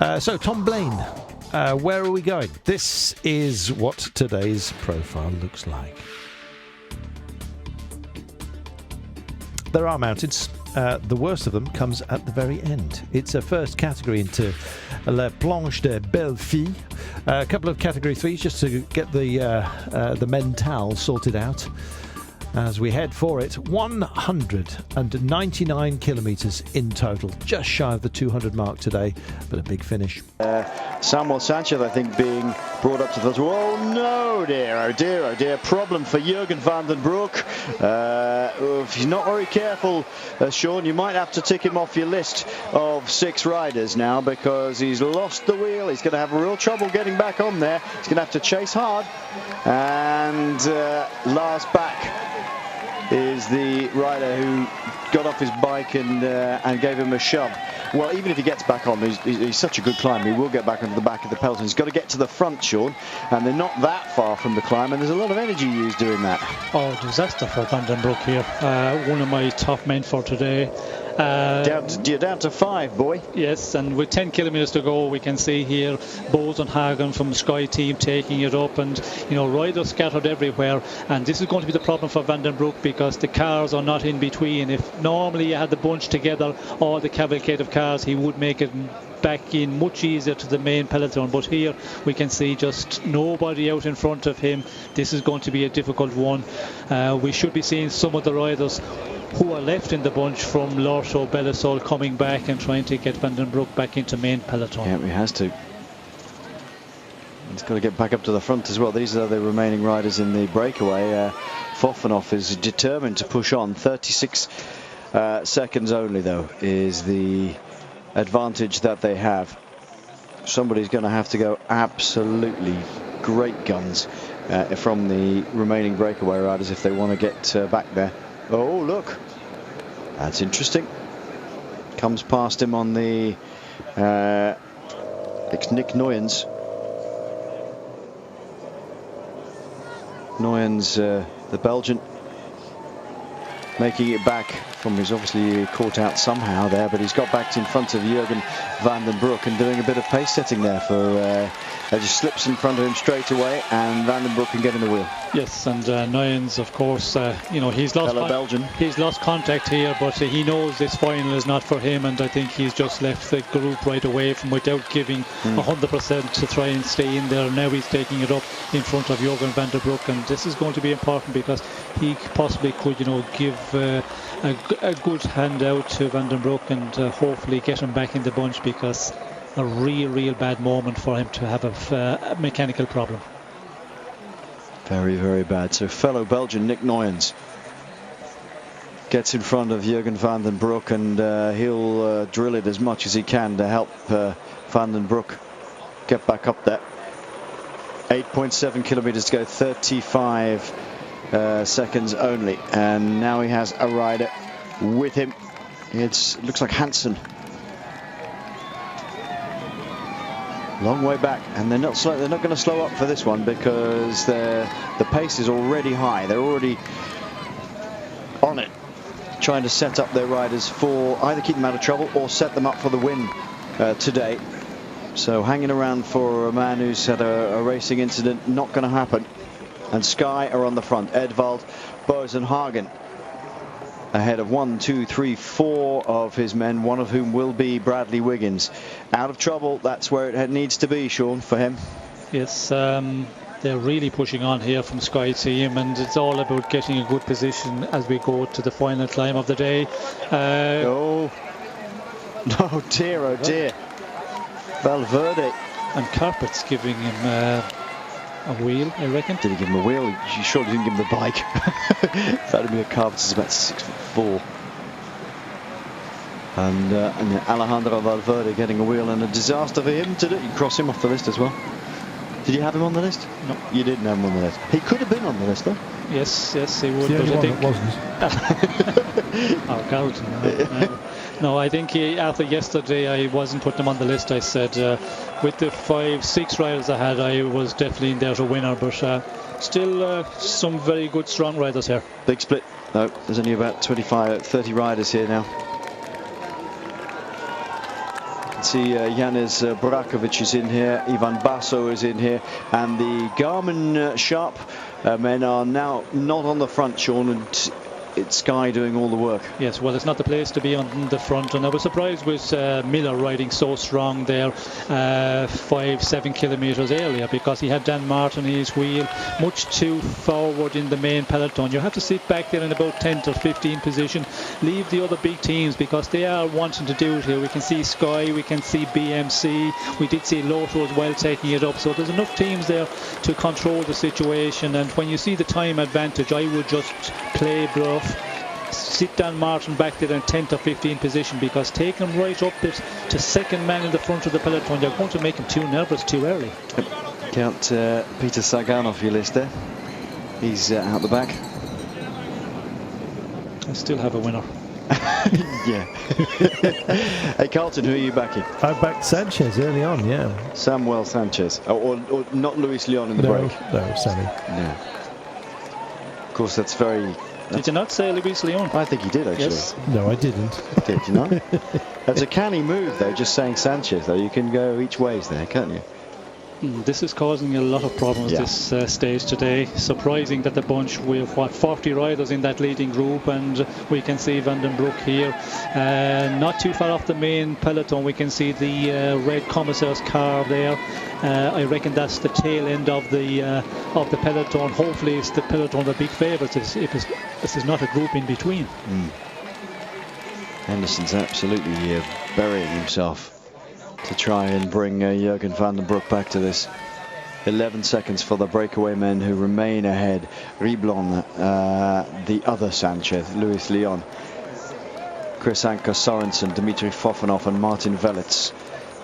So, Tom Blaine, where are we going? This is what today's profile looks like. There are mountains. The worst of them comes at the very end. It's a first category into La Planche de Belle Fille. A couple of category 3s just to get the mental sorted out. As we head for it, 199 kilometres in total, just shy of the 200 mark today, but a big finish. Samuel Sanchez, I think, being brought up to the... Oh no, dear, oh dear, oh dear. Problem for Jurgen van den Broek. If he's not very careful, Sean, you might have to tick him off your list of 6 riders now, because he's lost the wheel. He's going to have real trouble getting back on there. He's going to have to chase hard. And Lars Bak is the rider who got off his bike and gave him a shove. Well, even if he gets back on, he's such a good climber, he will get back onto the back of the peloton. He's got to get to the front, Sean, and they're not that far from the climb, and there's a lot of energy used doing that. Oh, disaster for Van den Broek here. One of my top men for today. You're down to 5, boy. Yes, and with 10 kilometres to go, we can see here Bozen Hagen from Sky Team taking it up, and riders scattered everywhere. And this is going to be the problem for Van den Broek, because the cars are not in between. If normally you had the bunch together, all the cavalcade of cars, he would make it back in much easier to the main peloton, but here we can see just nobody out in front of him. This is going to be a difficult one. We should be seeing some of the riders who are left in the bunch from Lorto, Belisol coming back and trying to get Van den Broek back into main peloton. Yeah, he has to. He's got to get back up to the front as well. These are the remaining riders in the breakaway. Fofanoff is determined to push on. 36 seconds only, though, is the advantage that they have. Somebody's going to have to go absolutely great guns from the remaining breakaway riders if they want to get back there. Oh, look, that's interesting. Comes past him on the it's Nick Nuyens. Nuyens, the Belgian, making it back from, he's obviously caught out somehow there, but he's got back in front of Jurgen van den Broek and doing a bit of pace setting there for just slips in front of him straight away, and Van den Broek can get in the wheel. Yes, and Nuyens, of course, he's lost contact here, but he knows this final is not for him, and I think he's just left the group right away from without giving 100% to try and stay in there. Now he's taking it up in front of Jurgen van den Broek, and this is going to be important because he possibly could, give a good handout to Van den Broek and hopefully get him back in the bunch, because a real bad moment for him to have a mechanical problem. Very, very bad. So fellow Belgian Nick Nuyens gets in front of Jurgen van den Broek, and he'll drill it as much as he can to help Van den Broek get back up there. 8.7 kilometers to go, 35 seconds only, and now he has a rider with him. It looks like Hansen. Long way back, and they're not going to slow up for this one, because the pace is already high. They're already on it, trying to set up their riders for either keep them out of trouble or set them up for the win today. So hanging around for a man who's had a racing incident, not going to happen. And Sky are on the front. Edvald Bozen Hagen ahead of 1, 2, 3, 4 of his men, one of whom will be Bradley Wiggins. Out of trouble, that's where it needs to be, Sean, for him. Yes, they're really pushing on here from Sky Team, and it's all about getting a good position as we go to the final climb of the day. Oh dear, oh dear. Valverde. And Carpet's giving him a wheel, I reckon. Did he give him a wheel? He surely didn't give him the bike. Vladimir Carpet is about 6'4". And Alejandro Valverde getting a wheel, and a disaster for him today. You cross him off the list as well. Did you have him on the list? No. You didn't have him on the list. He could have been on the list, though. Yes, he would. The only but one that wasn't. Oh, Carlton. No, I think after yesterday I wasn't putting him on the list. I said with the 5-6 riders I had, I was definitely in there as a winner, but still some very good strong riders here. Big split. No, there's only about 25-30 riders here now. can see Yanis Brakovic is in here, Ivan Basso is in here, and the Garmin Sharp men are now not on the front, Sean, and it's Sky doing all the work. Yes, well, it's not the place to be on the front, and I was surprised with Miller riding so strong there 5-7 kilometres earlier, because he had Dan Martin in his wheel much too forward in the main peloton. You have to sit back there in about 10th or 15th position, leave the other big teams, because they are wanting to do it here. We can see Sky, we can see BMC, we did see Lotto as well taking it up, so there's enough teams there to control the situation. And when you see the time advantage, I would just play bluff, sit Dan Martin back there in 10th or 15th position, because taking him right up to second man in the front of the peloton, you're going to make him too nervous too early. Count Peter Sagan off your list there. He's out the back. I still have a winner. Yeah. Hey Carlton, who are you backing? I backed Sanchez early on, yeah. Samuel Sanchez. Or not Luis Leon in the break? No, Sammy. No. Of course, that's very... Did you not say Luis Leon? I think he did, actually. Yes. No, I didn't. Did you not? That's a canny move, though, just saying Sanchez, though. You can go each ways there, can't you? This is causing a lot of problems this stage today. Surprising that the bunch, we have 40 riders in that leading group, and we can see Van den Broek here not too far off the main peloton. We can see the red Commissar's car there. I reckon that's the tail end of the peloton. Hopefully it's the peloton the big favourites, if this is not a group in between. Henderson's absolutely burying himself to try and bring Jurgen van den Broek back to this. 11 seconds for the breakaway men who remain ahead. Riblon, the other Sanchez, Luis Leon, Chris Anker Sorensen, Dmitry Fofanov and Martin Velits.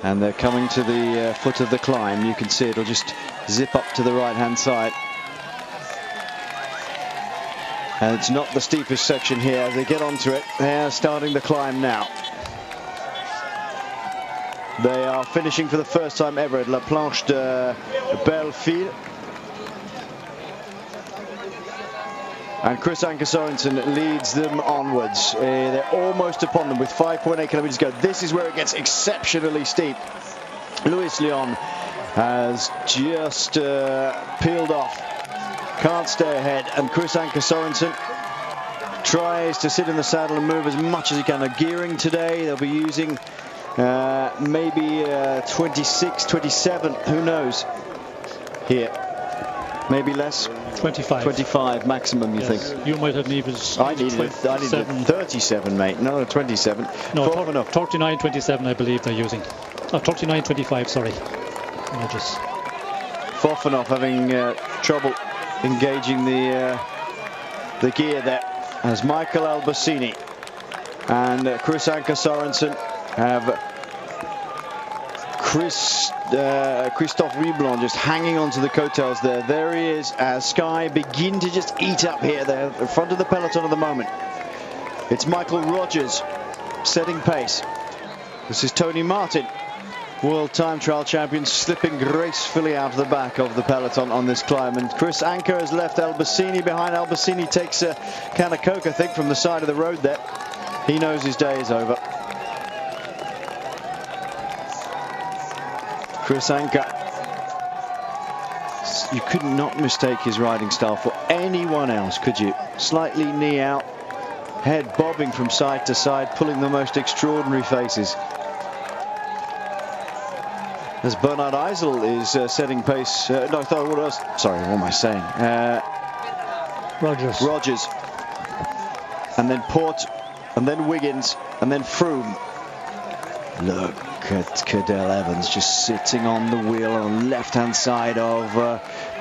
And they're coming to the foot of the climb. You can see it'll just zip up to the right-hand side. And it's not the steepest section here. As they get onto it, they're starting the climb now. They are finishing for the first time ever at La Planche de Belleville. And Chris Anker Sorensen leads them onwards. They're almost upon them with 5.8 kilometers to go. This is where it gets exceptionally steep. Luis Leon has just peeled off. Can't stay ahead. And Chris Anker Sorensen tries to sit in the saddle and move as much as he can. They're gearing today. They'll be using maybe 26, 27, who knows, here. Maybe less. 25. 25 maximum, you think? You might have needed... I needed 37, mate, no, 27. No, 39.27 I believe they're using. Oh, 39.25, sorry. Just... Fofanov having trouble engaging the gear there, as Michael Albacini and Chris Anker Sorensen have Christophe Riblon just hanging onto the coattails there. There he is as Sky begin to just eat up here. They're in front of the peloton at the moment. It's Michael Rogers setting pace. This is Tony Martin, World Time Trial Champion, slipping gracefully out of the back of the peloton on this climb. And Chris Anker has left Albacini behind. Albacini takes a can of Coke, I think, from the side of the road there. He knows his day is over. Chris Anker, you could not mistake his riding style for anyone else, could you? Slightly knee out, head bobbing from side to side, pulling the most extraordinary faces. As Bernard Eisel is setting pace. Sorry, what am I saying? Rogers. And then Port, and then Wiggins, and then Froome. Look at Cadel Evans just sitting on the wheel on the left-hand side of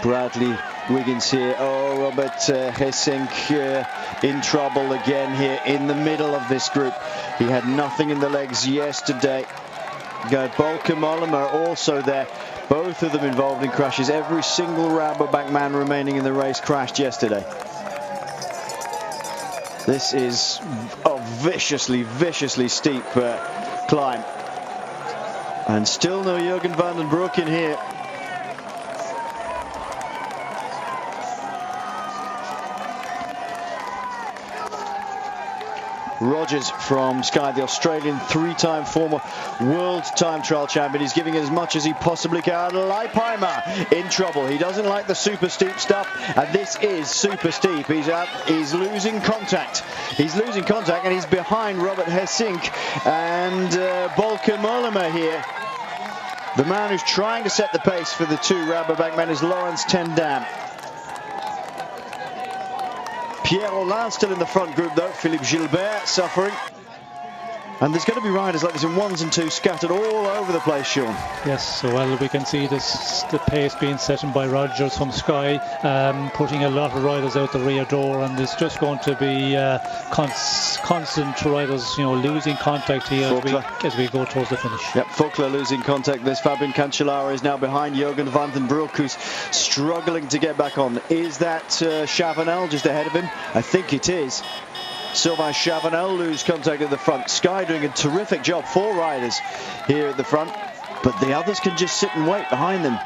Bradley Wiggins here. Oh, Robert Hessink in trouble again here in the middle of this group. He had nothing in the legs yesterday. Bolke Mollema also there. Both of them involved in crashes. Every single Rabobank man remaining in the race crashed yesterday. This is a viciously steep climb. And still no Jurgen van den Broek in here. Rogers from Sky, the Australian three-time former world time trial champion. He's giving it as much as he possibly can. Leipheimer in trouble. He doesn't like the super steep stuff, and this is super steep. He's losing contact. He's losing contact, and he's behind Robert Hessink and Volker Mollema here. The man who's trying to set the pace for the two Rabobank men is Lawrence Tendam. Pierre Hollin still in the front group though. Philippe Gilbert suffering. And there's going to be riders like this in ones and twos scattered all over the place, Sean. Yes, so well we can see the pace being set by Rogers from Sky, putting a lot of riders out the rear door, and it's just going to be constant riders, losing contact here as we go towards the finish. Yep, Faulkner losing contact. This Fabian Cancellara is now behind Jurgen van den Broek, who's struggling to get back on. Is that Chavanel just ahead of him? I think it is. Sylvain Chavanel lose contact at the front. Sky doing a terrific job. 4 riders here at the front, but the others can just sit and wait behind them.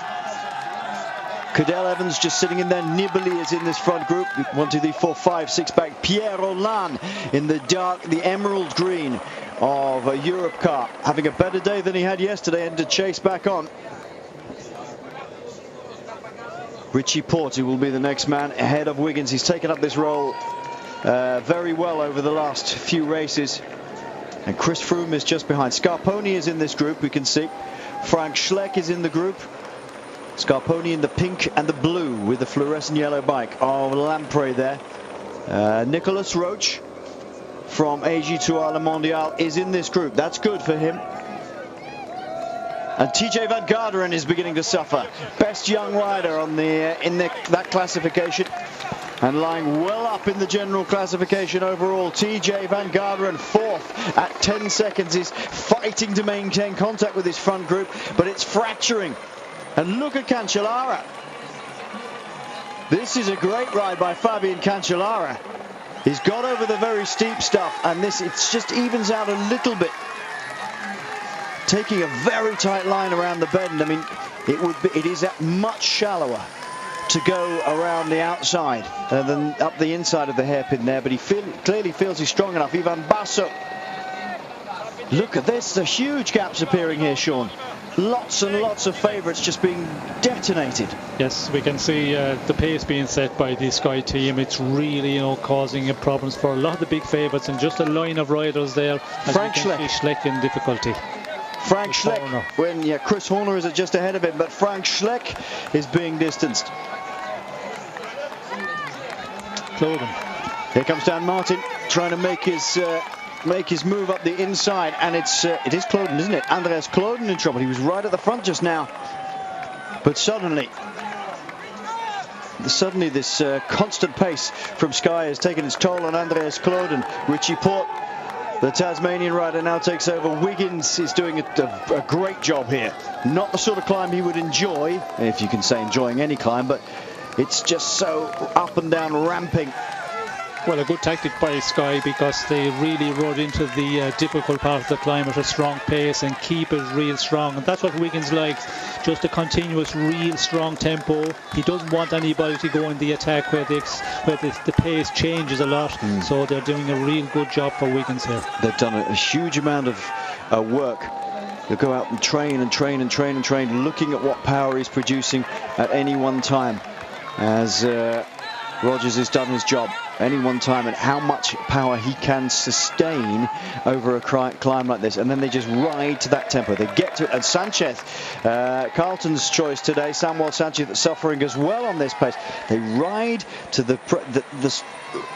Cadel Evans just sitting in there. Nibali is in this front group. 1, 2, 3, 4, 5, 6 back. Pierre Hollin in the dark, the emerald green of a Europe car, having a better day than he had yesterday, and to chase back on. Richie Porte will be the next man ahead of Wiggins. He's taken up this role very well over the last few races, and Chris Froome is just behind. Scarponi is in this group, we can see. Frank Schleck is in the group. Scarponi in the pink and the blue with the fluorescent yellow bike of Lampre there. Nicolas Roche from AG2R Le Mondial is in this group. That's good for him. And TJ Van Garderen is beginning to suffer. Best young rider on that classification, and lying well up in the general classification overall. TJ Van Garderen 4th at 10 seconds, is fighting to maintain contact with his front group, but it's fracturing. And look at Cancellara. This is a great ride by Fabian Cancellara. He's got over the very steep stuff, and it just evens out a little bit, taking a very tight line around the bend. I mean, it is much shallower to go around the outside than up the inside of the hairpin there, but he clearly feels he's strong enough. Ivan Basso, look at this, the huge gaps appearing here, Sean. Lots and lots of favourites just being detonated. Yes, we can see the pace being set by the Sky team. It's really, causing problems for a lot of the big favourites, and just a line of riders there. Frank Schleck. Schleck in difficulty. Frank Schleck, Chris Horner is just ahead of him, but Frank Schleck is being distanced. Cloden. Here comes Dan Martin trying to make his move up the inside, and it is Cloden, isn't it? Andreas Cloden in trouble. He was right at the front just now, but suddenly this constant pace from Sky has taken its toll on Andreas Cloden. Richie Porte, the Tasmanian rider, now takes over. Wiggins is doing a great job here. Not the sort of climb he would enjoy, if you can say enjoying any climb, but it's just so up and down ramping. Well, a good tactic by Sky, because they really rode into the difficult part of the climb at a strong pace and keep it real strong. And that's what Wiggins likes, just a continuous, real strong tempo. He doesn't want anybody to go in the attack where the pace changes a lot. So they're doing a real good job for Wiggins here. They've done a huge amount of work. They'll go out and train, looking at what power he's producing at any one time, as Rogers has done his job any one time, and how much power he can sustain over a climb like this. And then they just ride to that tempo. They get to it. And Sanchez, Carlton's choice today, Samuel Sanchez, suffering as well on this pace. They ride to the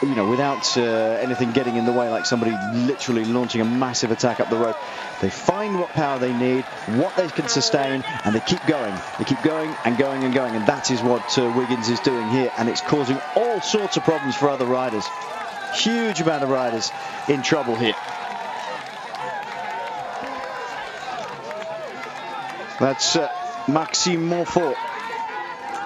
without anything getting in the way, like somebody literally launching a massive attack up the road. They find what power they need, what they can sustain, and they keep going. They keep going and going and going, and that is what Wiggins is doing here, and it's causing all sorts of problems for other riders. Huge amount of riders in trouble here. That's Maxime Montfort,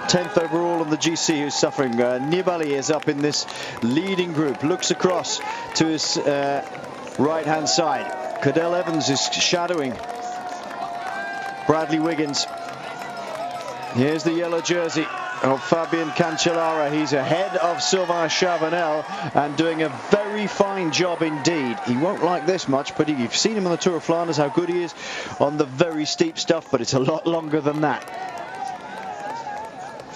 10th overall on the GC, who's suffering. Nibali is up in this leading group, looks across to his right-hand side. Cadel Evans is shadowing Bradley Wiggins. Here's the yellow jersey of Fabien Cancellara. He's ahead of Sylvain Chavanel and doing a very fine job indeed. He won't like this much, but you've seen him on the Tour of Flanders, how good he is on the very steep stuff, but it's a lot longer than that.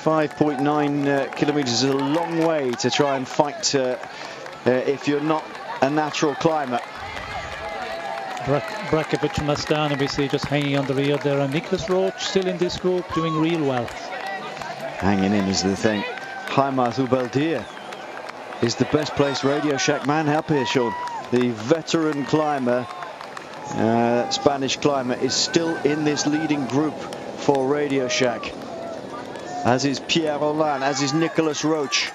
5.9 kilometers is a long way to try and fight if you're not a natural climber. Brakovic from Astana we see just hanging on the rear there, and Nicholas Roach still in this group doing real well. Hanging in is the thing. Jaime Zubeldia is the best placed Radio Shack man up here, Sean. The veteran climber, Spanish climber, is still in this leading group for Radio Shack, as is Pierre Rolland, as is Nicholas Roach.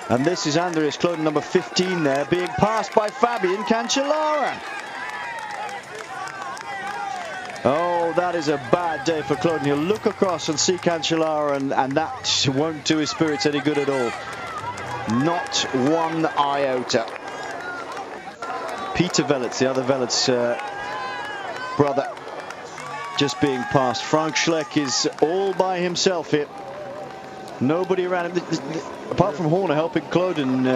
And this is Andreas Kloden, number 15 there, being passed by Fabien Cancellara. Oh, that is a bad day for Kloden. You'll look across and see Cancellara, and that won't do his spirits any good at all. Not one iota. Peter Velets, the other Velets brother, just being passed. Frank Schleck is all by himself here. Nobody around him. Apart from Horner helping Kloden,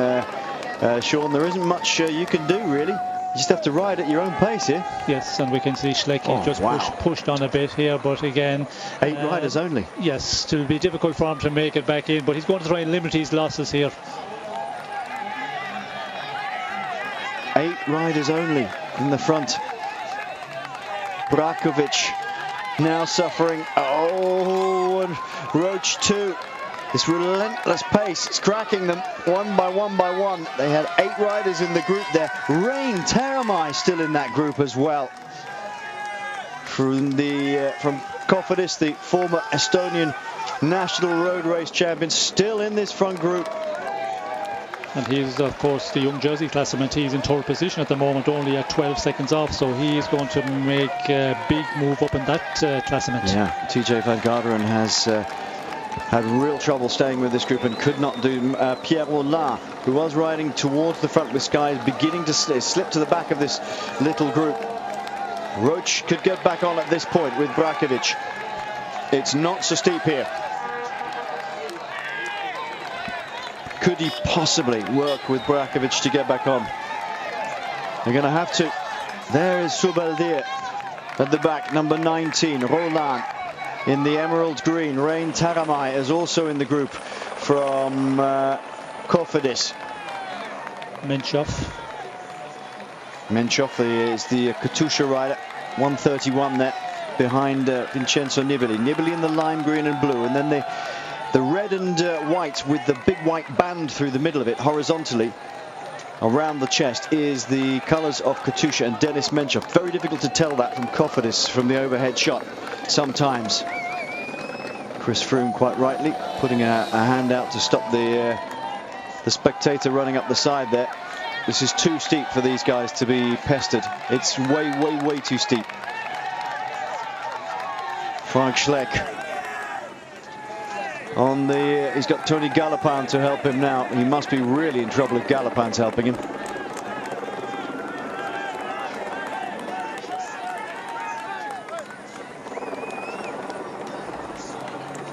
Sean, there isn't much you can do, really. You just have to ride at your own pace here. Yes, and we can see Schleck just pushed on a bit here, but again... 8 riders only. Yes, it will be difficult for him to make it back in, but he's going to try and limit his losses here. 8 riders only in the front. Brakovic now suffering. Oh, and Roach too. This relentless pace, it's cracking them one by one by one. They had 8 riders in the group there. Rein Taramai still in that group as well. From Cofidis, the former Estonian national road race champion, still in this front group. And he's, of course, the young Jersey classman. He's in third position at the moment, only at 12 seconds off, so he is going to make a big move up in that classement. Yeah, TJ Van Garderen has had real trouble staying with this group and could not do. Pierre Rolland, who was riding towards the front with Sky, is beginning to slip to the back of this little group. Roach could get back on at this point with Brakovic. It's not so steep here. Could he possibly work with Brakovic to get back on? They're going to have to. There is Zubeldia at the back, number 19, Rolland. In the emerald green, Rein Taramai is also in the group from Cofidis. Menchoff is the Katusha rider, 131 there, behind Vincenzo Nibali. Nibali in the lime green and blue, and then the red and white with the big white band through the middle of it, horizontally around the chest, is the colours of Katusha and Denis Menchoff. Very difficult to tell that from Cofidis from the overhead shot sometimes. Chris Froome, quite rightly, putting a hand out to stop the spectator running up the side there. This is too steep for these guys to be pestered. It's way too steep. Frank Schleck on the. He's got Tony Galopin to help him now. He must be really in trouble if Galopin's helping him.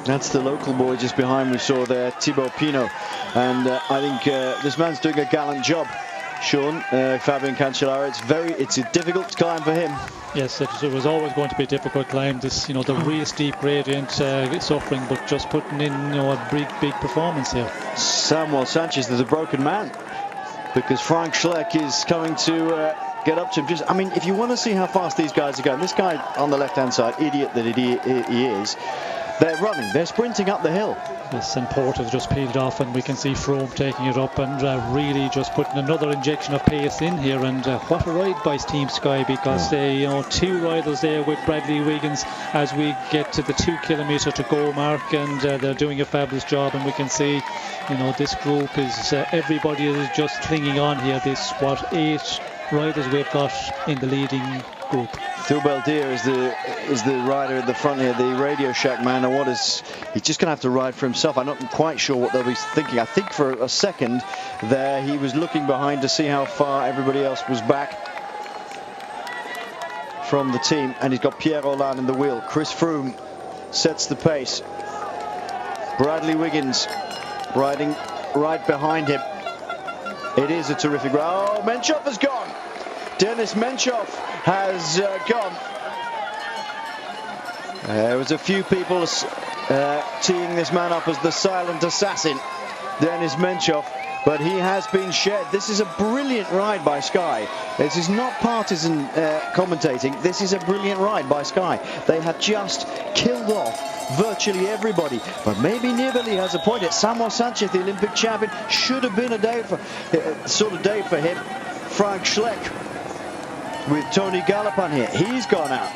That's the local boy just behind we saw there, Thibaut Pinot. And I think this man's doing a gallant job, Sean, Fabien Cancellara. It's a difficult climb for him. Yes, it was always going to be a difficult climb. This, the real steep gradient, suffering, but just putting in, a big performance here. Samuel Sanchez is a broken man, because Frank Schleck is coming to get up to him. I mean, if you want to see how fast these guys are going, this guy on the left-hand side, idiot that he is, they're running, they're sprinting up the hill. Yes, and Porter's just peeled off, and we can see Froome taking it up and really just putting another injection of pace in here. And what a ride by Team Sky, because they, 2 riders there with Bradley Wiggins as we get to the 2 kilometre to go mark, and they're doing a fabulous job. And we can see, this group is everybody is just clinging on here. This 8 riders we've got in the leading group. Zubeldia is the rider at the front here, the Radio Shack man. And he's just going to have to ride for himself. I'm not quite sure what they'll be thinking. I think for a second there he was looking behind to see how far everybody else was back from the team. And he's got Pierre Rolland in the wheel. Chris Froome sets the pace. Bradley Wiggins riding right behind him. It is a terrific ride. Oh, Menchov has gone. Denis Menchov has gone. There was a few people teeing this man up as the silent assassin, Denis Menchov, but he has been shed. This is a brilliant ride by Sky. This is not partisan commentating. This is a brilliant ride by Sky. They have just killed off virtually everybody, but maybe Nibali has a point. It's Samuel Sanchez, the Olympic champion. Should have been a day for day for him. Frank Schleck with Tony Gallopin here. He's gone out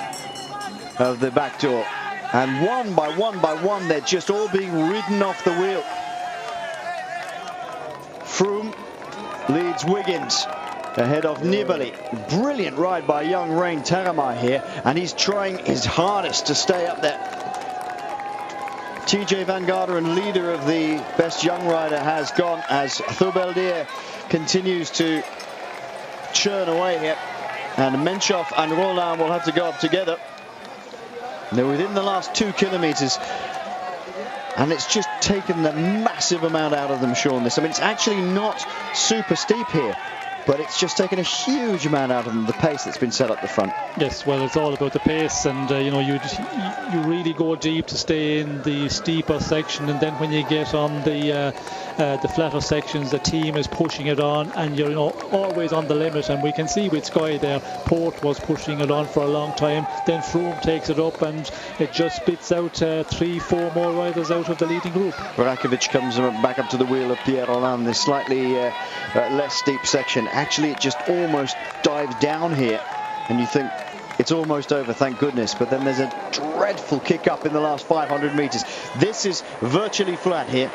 of the back door, and one by one they're just all being ridden off the wheel. Froome leads Wiggins ahead of Nibali. Brilliant ride by young Rein Taramai here, and he's trying his hardest to stay up there. TJ Van Garderen, leader of the best young rider, has gone as Thubeldier continues to churn away here, and Menchov and Roland will have to go up together. They're within the last 2 kilometers, and it's just taken a massive amount out of them, Sean. I mean, it's actually not super steep here, but it's just taken a huge amount out of them, the pace that's been set up the front. Yes, well, it's all about the pace, and you know, you really go deep to stay in the steeper section, and then when you get on the flatter sections, the team is pushing it on, and you're always on the limit. And we can see with Sky there, Port was pushing it on for a long time, then Froome takes it up, and it just spits out 3-4 more riders out of the leading group. Brakovic comes back up to the wheel of Pierre Rolland, this slightly less steep section. Actually, it just almost dives down here, and you think it's almost over, thank goodness, but then there's a dreadful kick up in the last 500 meters. This is virtually flat here,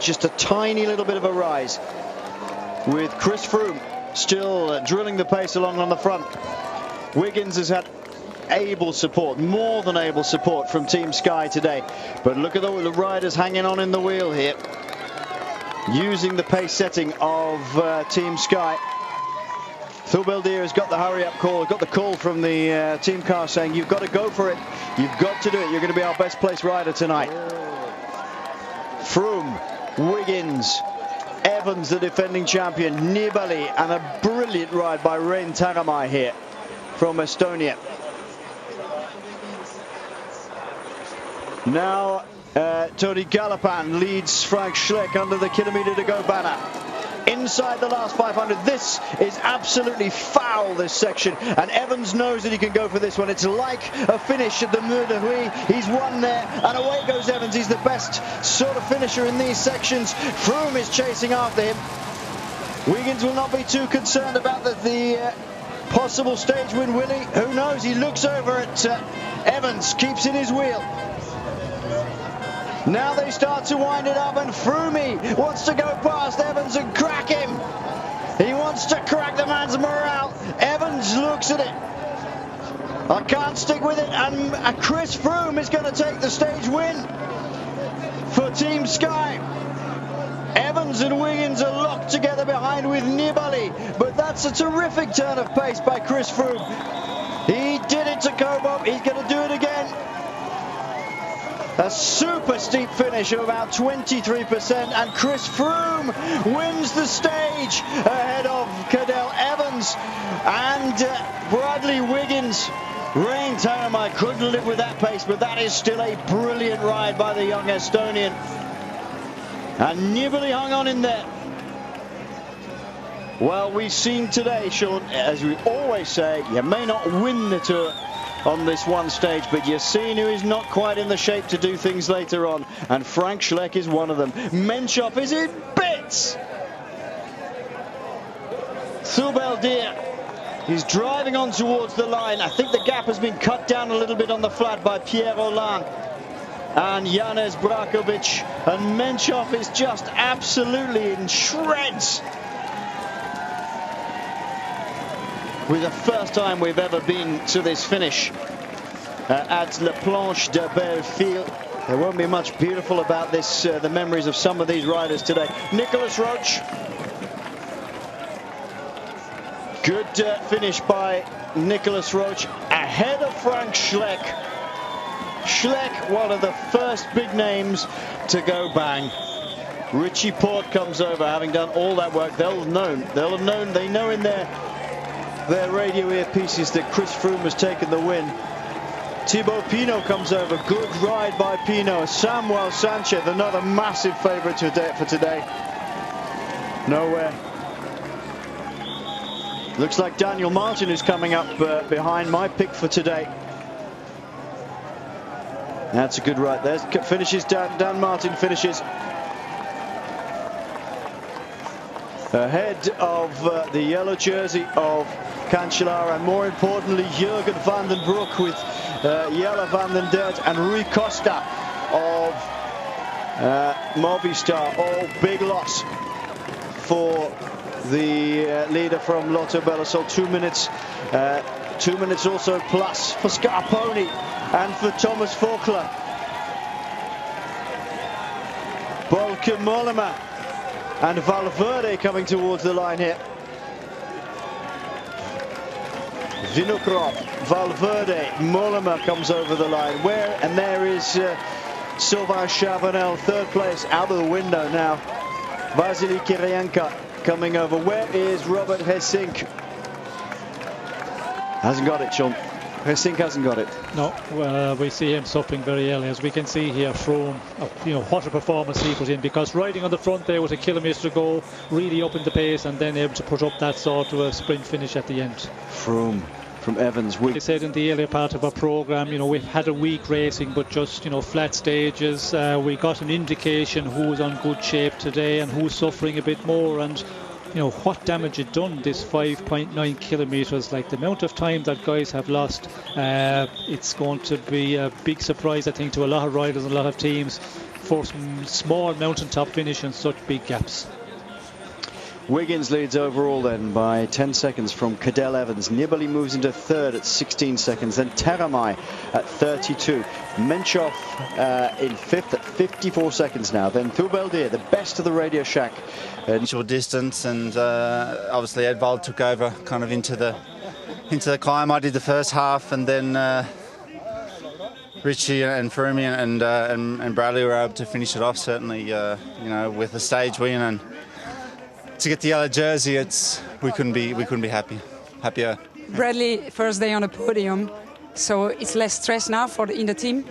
just a tiny little bit of a rise, with Chris Froome still drilling the pace along on the front. Wiggins has had able support, more than able support from Team Sky today, but look at all the riders hanging on in the wheel here, using the pace setting of Team Sky. Thubeldier has got the hurry-up call, got the call from the team car saying, you've got to go for it, you've got to do it, you're going to be our best place rider tonight. Froome, Wiggins, Evans, the defending champion, Nibali, and a brilliant ride by Rein Taramai here from Estonia. Now Tony Gallopin leads Frank Schleck under the kilometre to go banner. Inside the last 500, this is absolutely foul, this section, and Evans knows that he can go for this one. It's like a finish at the Mur de Huy. He's won there, and away goes Evans. He's the best sort of finisher in these sections. Froome is chasing after him. Wiggins will not be too concerned about the possible stage win, will he? Who knows? He looks over at Evans, keeps in his wheel. Now they start to wind it up, and Froome wants to go past Evans and crack him. He wants to crack the man's morale. Evans looks at it. I can't stick with it, and Chris Froome is going to take the stage win for Team Sky. Evans and Wiggins are locked together behind with Nibali, but that's a terrific turn of pace by Chris Froome. He did it to Kobo, he's going to do it again. A super steep finish of about 23%, and Chris Froome wins the stage ahead of Cadel Evans and Bradley Wiggins. Rein Taramai couldn't live with that pace, but that is still a brilliant ride by the young Estonian. And Nibali hung on in there. Well, we've seen today, Sean, as we always say, you may not win the Tour on this one stage, but you've seen who is not quite in the shape to do things later on, and Frank Schleck is one of them. Menchov is in bits. Thubeldier, he's driving on towards the line. I think the gap has been cut down a little bit on the flat by Pierre Rolland and Janez Brakovic, and Menchov is just absolutely in shreds. With the first time we've ever been to this finish at La Planche de Belleville. There won't be much beautiful about this, the memories of some of these riders today. Nicolas Roche. Good finish by Nicolas Roche, ahead of Frank Schleck. Schleck, one of the first big names to go bang. Richie Porte comes over, having done all that work. They know in their radio earpieces that Chris Froome has taken the win. Thibaut Pinot comes over, good ride by Pinot. Samuel Sanchez, another massive favourite for today. Nowhere. Looks like Daniel Martin is coming up behind my pick for today. That's a good ride. There's finishes. Dan Martin finishes ahead of the yellow jersey of Cancellara, and more importantly Jurgen van den Broek with Jelle van den Dert and Rui Costa of Movistar. All big loss for the leader from Lotto Belisol. 2 minutes. 2 minutes also plus for Scarponi and for Thomas Voeckler. Bölke Mollema and Valverde coming towards the line here. Vinokurov, Valverde, Mollema comes over the line. And there is Sylvain Chavanel, third place, out of the window now. Vasily Kirienka coming over. Where is Robert Hessink? Hasn't got it, Sean. Hessink hasn't got it. No, we see him suffering very early, as we can see here. Froome, what a performance he put in, because riding on the front there with a kilometre to go, really upping the pace, and then able to put up that sort of a sprint finish at the end. Froome from Evans. We said in the earlier part of our programme, we've had a week racing, but just flat stages. We got an indication who's on good shape today and who's suffering a bit more, and what damage it done, this 5.9 kilometres, like the amount of time that guys have lost. It's going to be a big surprise, I think, to a lot of riders and a lot of teams for some small mountaintop finish and such big gaps. Wiggins leads overall then by 10 seconds from Cadel Evans. Nibali moves into third at 16 seconds. Then Teramai at 32. Menchov in fifth at 54 seconds now. Then Thubeldier, the best of the Radio Shack. Short distance, and obviously Edvald took over kind of into the climb. I did the first half, and then Richie and Froome and Bradley were able to finish it off. Certainly, with a stage win and to get the yellow jersey, we couldn't be happier. Bradley, first day on the podium, so it's less stress now in the team.